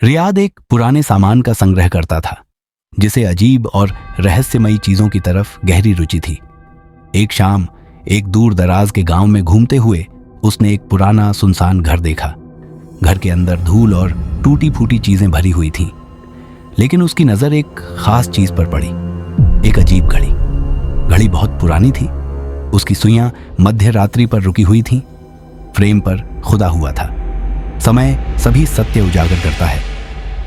Riyadh एक पुराने सामान का संग्रह करता था, जिसे अजीब और रहस्यमयी चीजों की तरफ गहरी रुचि थी। एक शाम एक दूर दराज के गांव में घूमते हुए उसने एक पुराना सुनसान घर देखा। घर के अंदर धूल और टूटी फूटी चीजें भरी हुई थीं, लेकिन उसकी नजर एक खास चीज पर पड़ी, एक अजीब घड़ी। घड़ी बहुत पुरानी थी, उसकी सुइयां मध्य रात्रि पर रुकी हुई थीं, फ्रेम पर खुदा हुआ था। समय सभी सत्य उजागर करता है।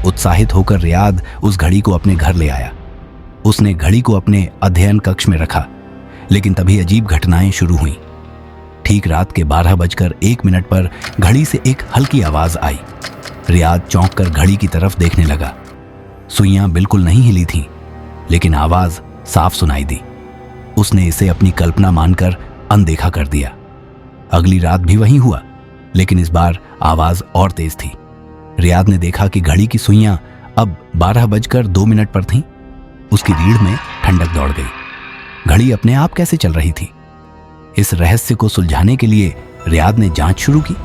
उत्साहित होकर रियाद उस घड़ी को अपने घर ले आया। उसने घड़ी को अपने अध्ययन कक्ष में रखा, लेकिन तभी अजीब घटनाएं शुरू हुईं। ठीक रात के 12:01 पर घड़ी से एक हल्की आवाज आई। रियाद चौंक कर घड़ी की तरफ देखने लगा। सुइयां बिल्कुल नहीं हिली थीं, लेकिन आवाज साफ सुनाई दी। उसने इसे अपनी कल्पना मानकर अनदेखा कर दिया। अगली रात भी वही हुआ, लेकिन इस बार आवाज और तेज थी। रियाद ने देखा कि घड़ी की सुइयां अब 12:02 पर थीं। उसकी रीढ़ में ठंडक दौड़ गई। घड़ी अपने आप कैसे चल रही थी? इस रहस्य को सुलझाने के लिए रियाद ने जांच शुरू की।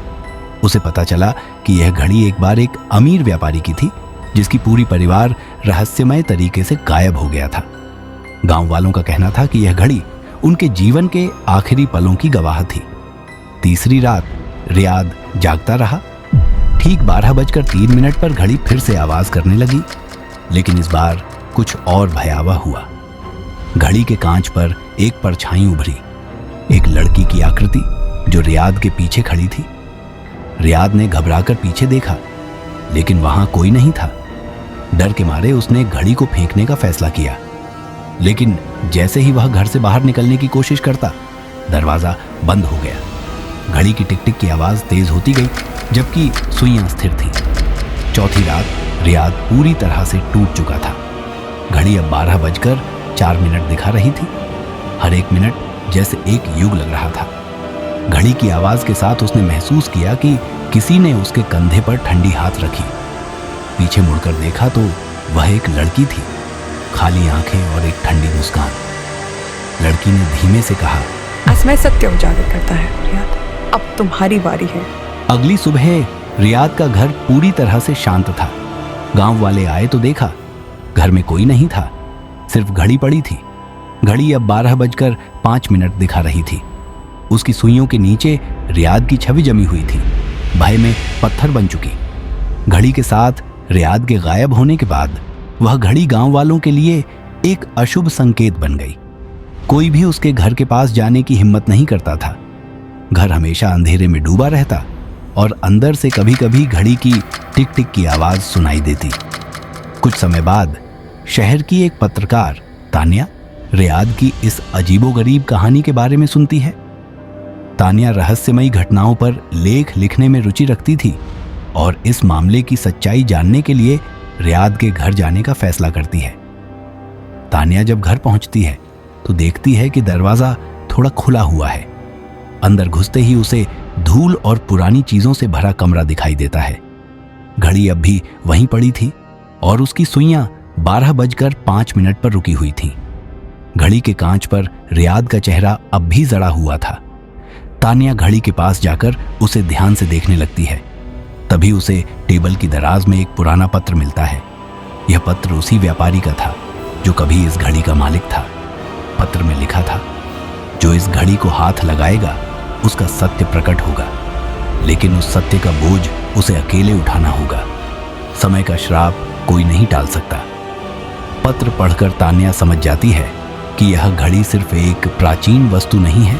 उसे पता चला कि यह घड़ी एक बार एक अमीर व्यापारी की थी, जिसकी पूरी परिवार रहस्यमय तरीके से गायब हो गया था। गांव वालों का कहना था कि यह घड़ी उनके जीवन के आखिरी पलों की गवाह थी। तीसरी रात रियाद जागता रहा। ठीक 12:03 पर घड़ी फिर से आवाज करने लगी, लेकिन इस बार कुछ और भयावह हुआ। घड़ी के कांच पर एक परछाई उभरी, एक लड़की की आकृति जो रियाद के पीछे खड़ी थी। रियाद ने घबराकर पीछे देखा, लेकिन वहां कोई नहीं था। डर के मारे उसने घड़ी को फेंकने का फैसला किया, लेकिन जैसे ही वह घर से बाहर निकलने की कोशिश करता, दरवाजा बंद हो गया। घड़ी की टिक टिक की आवाज तेज होती गई, जबकि सुइयां स्थिर थीं। चौथी रात रियाद पूरी तरह से टूट चुका था। घड़ी अब 12:04 दिखा रही थी। हर एक मिनट जैसे एक युग लग रहा था। घड़ी की आवाज के साथ उसने महसूस किया कि किसी ने उसके कंधे पर ठंडी हाथ रखी। पीछे मुड़कर देखा तो वह एक लड़की थी, खाली आंखें और एक ठंडी मुस्कान। लड़की ने धीमे से कहा, समय सत्य उजागर करता है रियाद, अब तुम्हारी बारी है। अगली सुबह रियाद का घर पूरी तरह से शांत था। गांव वाले आए तो देखा घर में कोई नहीं था, सिर्फ घड़ी पड़ी थी। घड़ी अब 12:05 दिखा रही थी। उसकी सुइयों के नीचे रियाद की छवि जमी हुई थी, भय में पत्थर बन चुकी। घड़ी के साथ रियाद के गायब होने के बाद वह घड़ी गांव वालों के लिए एक अशुभ संकेत बन गई। कोई भी उसके घर के पास जाने की हिम्मत नहीं करता था। घर हमेशा अंधेरे में डूबा रहता और अंदर से कभी कभी घड़ी की टिक टिक की आवाज सुनाई देती। कुछ समय बाद शहर की एक पत्रकार तान्या रियाद की इस अजीबोगरीब कहानी के बारे में सुनती है। तान्या रहस्यमयी घटनाओं पर लेख लिखने में रुचि रखती थी और इस मामले की सच्चाई जानने के लिए रियाद के घर जाने का फैसला करती है। तान्या जब घर पहुंचती है तो देखती है कि दरवाजा थोड़ा खुला हुआ है। अंदर घुसते ही उसे धूल और पुरानी चीजों से भरा कमरा दिखाई देता है। घड़ी अब भी वहीं पड़ी थी और उसकी सुइयां 12:05 पर रुकी हुई थीं। घड़ी के कांच पर रियाद का चेहरा अब भी जड़ा हुआ था। तान्या घड़ी के पास जाकर उसे ध्यान से देखने लगती है। तभी उसे टेबल की दराज में एक पुराना पत्र मिलता है। यह पत्र उसी व्यापारी का था जो कभी इस घड़ी का मालिक था। पत्र में लिखा था, जो इस घड़ी को हाथ लगाएगा उसका सत्य प्रकट होगा, लेकिन उस सत्य का बोझ उसे अकेले उठाना होगा। समय का श्राप कोई नहीं टाल सकता। पत्र पढ़कर तान्या समझ जाती है कि यह घड़ी सिर्फ एक प्राचीन वस्तु नहीं है,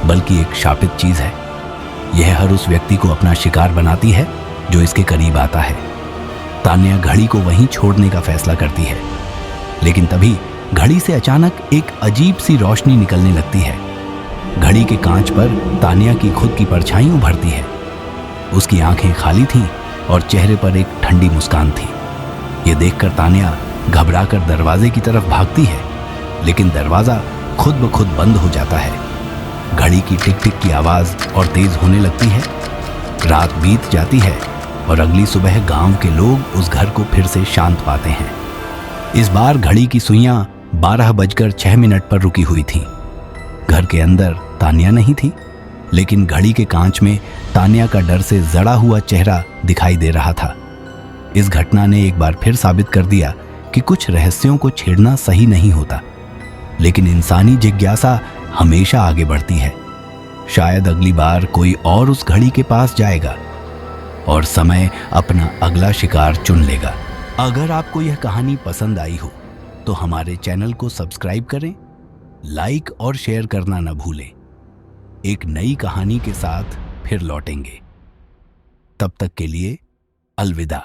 बल्कि एक शापित चीज है। यह हर उस व्यक्ति को अपना शिकार बनाती है जो इसके करीब आता है। तान्या घड़ी को वहीं छोड़ने का फैसला करती है, लेकिन तभी घड़ी से अचानक एक अजीब सी रोशनी निकलने लगती है। घड़ी के कांच पर तान्या की खुद की परछाई उभरती है। उसकी आंखें खाली थीं और चेहरे पर एक ठंडी मुस्कान थी। यह देखकर तान्या घबराकर दरवाजे की तरफ भागती है, लेकिन दरवाजा खुद ब खुद बंद हो जाता है। घड़ी की टिक टिक की आवाज और तेज होने लगती है। रात बीत जाती है और अगली सुबह गांव के लोग उस घर को फिर से शांत पाते हैं। इस बार घड़ी की सुइयां 12:06 पर रुकी हुई थीं। घर के अंदर तान्या नहीं थी, लेकिन घड़ी के कांच में तान्या का डर से जड़ा हुआ चेहरा दिखाई दे रहा था। इस घटना ने एक बार फिर साबित कर दिया कि कुछ रहस्यों को छेड़ना सही नहीं होता, लेकिन इंसानी जिज्ञासा हमेशा आगे बढ़ती है। शायद अगली बार कोई और उस घड़ी के पास जाएगा और समय अपना अगला शिकार चुन लेगा। अगर आपको यह कहानी पसंद आई हो तो हमारे चैनल को सब्सक्राइब करें, लाइक और शेयर करना न भूलें। एक नई कहानी के साथ फिर लौटेंगे। तब तक के लिए अलविदा।